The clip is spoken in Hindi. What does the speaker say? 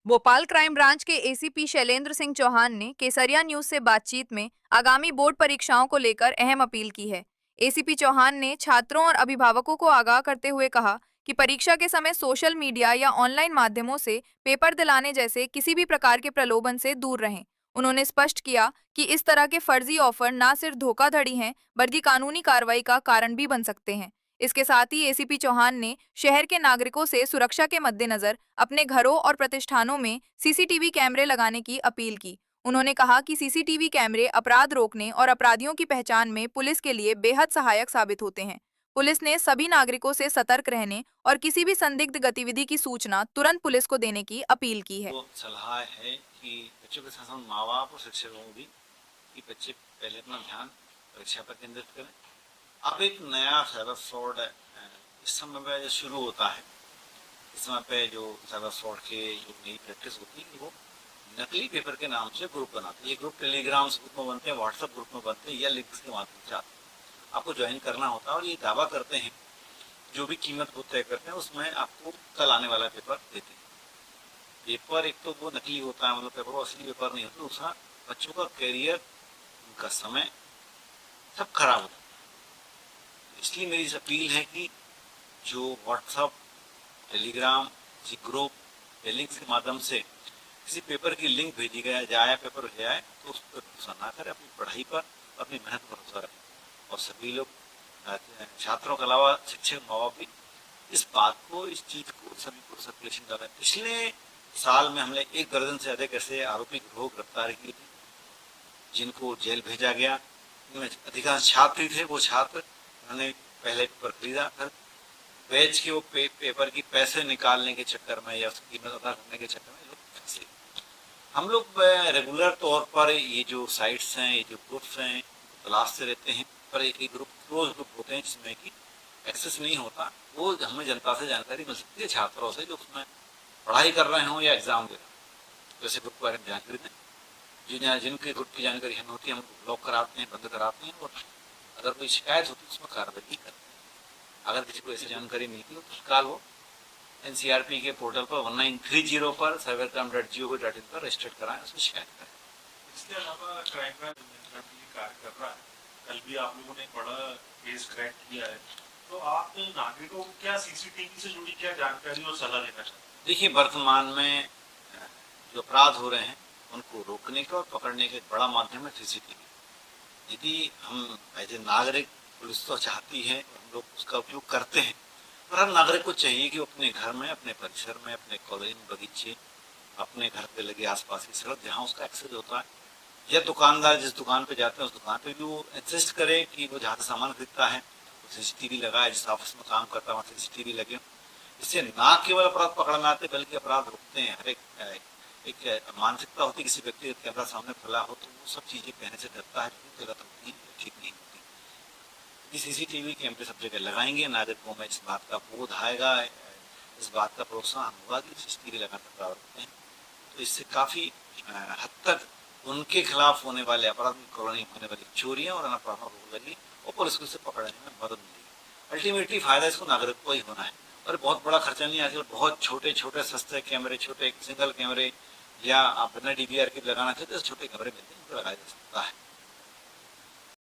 भोपाल क्राइम ब्रांच के एसीपी शैलेंद्र सिंह चौहान ने केसरिया न्यूज से बातचीत में आगामी बोर्ड परीक्षाओं को लेकर अहम अपील की है। एसीपी चौहान ने छात्रों और अभिभावकों को आगाह करते हुए कहा कि परीक्षा के समय सोशल मीडिया या ऑनलाइन माध्यमों से पेपर दिलाने जैसे किसी भी प्रकार के प्रलोभन से दूर रहें। उन्होंने स्पष्ट किया कि इस तरह के फर्जी ऑफर न सिर्फ धोखाधड़ी हैं, बल्कि कानूनी कार्रवाई का कारण भी बन सकते हैं। इसके साथ ही एसीपी चौहान ने शहर के नागरिकों से सुरक्षा के मद्देनजर अपने घरों और प्रतिष्ठानों में सीसीटीवी कैमरे लगाने की अपील की। उन्होंने कहा कि सीसीटीवी कैमरे अपराध रोकने और अपराधियों की पहचान में पुलिस के लिए बेहद सहायक साबित होते हैं। पुलिस ने सभी नागरिकों से सतर्क रहने और किसी भी संदिग्ध गतिविधि की सूचना तुरंत पुलिस को देने की अपील की है। तो सलाह है कि बच्चों के साथ साथ माँ बाप और शिक्षकों को भी कि बच्चे पहले अपना ध्यान परीक्षा पर केंद्रित करें। अब एक नया साइबर फ्रॉड इस समय पे जो शुरू होता है, इस समय पे जो साइबर फ्रॉड के जो नई प्रैक्टिस होती है वो नकली पेपर के नाम से ग्रुप बनाते हैं। ये ग्रुप टेलीग्राम ग्रुप में बनते हैं, व्हाट्सएप ग्रुप में बनते हैं या लिंक्स के माध्यम से आते हैं। आपको ज्वाइन करना होता है और ये दावा करते हैं जो भी कीमत वो तय करते हैं उसमें आपको कल आने वाला पेपर देते हैं। पेपर एक तो वो नकली होता है, मतलब पेपर वो असली पेपर नहीं होता। दूसरा, बच्चों का करियर, उनका समय सब खराब होता है। इसलिए मेरी इस अपील है कि जो व्हाट्सएप, टेलीग्राम, जी ग्रुप या लिंक्स के माध्यम से किसी पेपर की लिंक भेजी गया जाए, पेपर भेजा जाए, तो उस पर भरोसा ना करें। अपनी पढ़ाई पर, अपनी मेहनत पर भरोसा रखें। और सभी लोग, छात्रों के अलावा शिक्षक, माँ बाप भी इस बात को, इस चीज को सभी को सर्कुलेशन कर रहे हैं। पिछले साल में हमने 1 दर्जन से अधिक ऐसे आरोपी गिरोह गिरफ्तार किए थे जिनको जेल भेजा गया। इनमें अधिकांश छात्र ही थे। वो छात्र उन्होंने पहले पेपर खरीदा, फिर बेच के वो पेपर की पैसे निकालने के चक्कर में या उसकी कीमत अदा करने के चक्कर में लोग फंसे। हम लोग रेगुलर तौर पर ये जो साइट्स हैं, ये जो ग्रुप्स हैं, तलाशते रहते हैं। पर एक ग्रुप, क्लोज ग्रुप होते हैं जिसमें कि एक्सेस नहीं होता, वो हमें जनता से जानकारी मिल सकती है, छात्रों से जो उसमें पढ़ाई कर रहे हों या एग्जाम दे रहे हों। वैसे ग्रुप के बारे में जानकारी दें। जिनके ग्रुप की जानकारी हमें होती है, हम ब्लॉक कराते हैं, बंद कराते हैं और अगर कोई शिकायत होती है उसमें कार्रवाई करते हैं। अगर किसी को ऐसी जानकारी मिलती हो तो तत्काल वो एनसीआरपी के पोर्टल पर 1930 पर cybercrime.gov.in पर रजिस्टर कराएं, उसमें शिकायत करें। इसके अलावा क्राइम ब्रांच कार्य कर रहा है। कल भी आप लोगों ने एक बड़ा केस क्रैक किया है, तो आप नागरिकों को क्या सीसीटीवी से जुड़ी क्या जानकारी और सलाह देना चाहते हैं? देखिए, वर्तमान में जो अपराध हो रहे हैं उनको रोकने का और पकड़ने का एक बड़ा माध्यम है सीसीटीवी। यदि हम एज ए नागरिक, पुलिस तो चाहती है हम लोग उसका उपयोग करते हैं, पर हर नागरिक को चाहिए कि वो अपने घर में, अपने परिसर में, अपने कॉलेज में, बगीचे, अपने घर पे लगे आसपास की सड़क जहाँ उसका एक्सेस होता है, या दुकानदार जिस दुकान पे जाते हैं उस दुकान पे भी वो इंसिस्ट करे कि वो जहाँ से सामान खरीदता है सीसीटीवी लगाए, जिस ऑफिस में काम करता है वहाँ सीसीटीवी लगे। इससे ना केवल अपराध पकड़ में आते बल्कि अपराध रुकते हैं। हर एक मानसिकता होती है, किसी व्यक्ति का कैमरा सामने खुला हो तो वो सब चीजें कहने से डरता है, जो गलत होती है, ठीक नहीं होती। सीसीटीवी कैमरे सब जगह लगाएंगे, नागरिकों में इस बात का बोध आएगा, इस बात का प्रोत्साहन होगा कि सीसीटीवी लगाना अपराध रुकते हैं। तो इससे काफी हद तक उनके खिलाफ होने वाले अपराध की कॉलोनी होने वाली चोरियां और अनापराधों को रोक लगी और पुलिस को इसे पकड़ने में मदद मिलेगी। अल्टीमेटली फायदा इसको नागरिक को ही होना है और बहुत बड़ा खर्चा नहीं। आजकल बहुत छोटे छोटे सस्ते कैमरे, छोटे सिंगल कैमरे, या आप बिना डीवीआर के लगाना चाहते तो छोटे कैमरे मिलते हैं, उनको लगाया जा सकता है।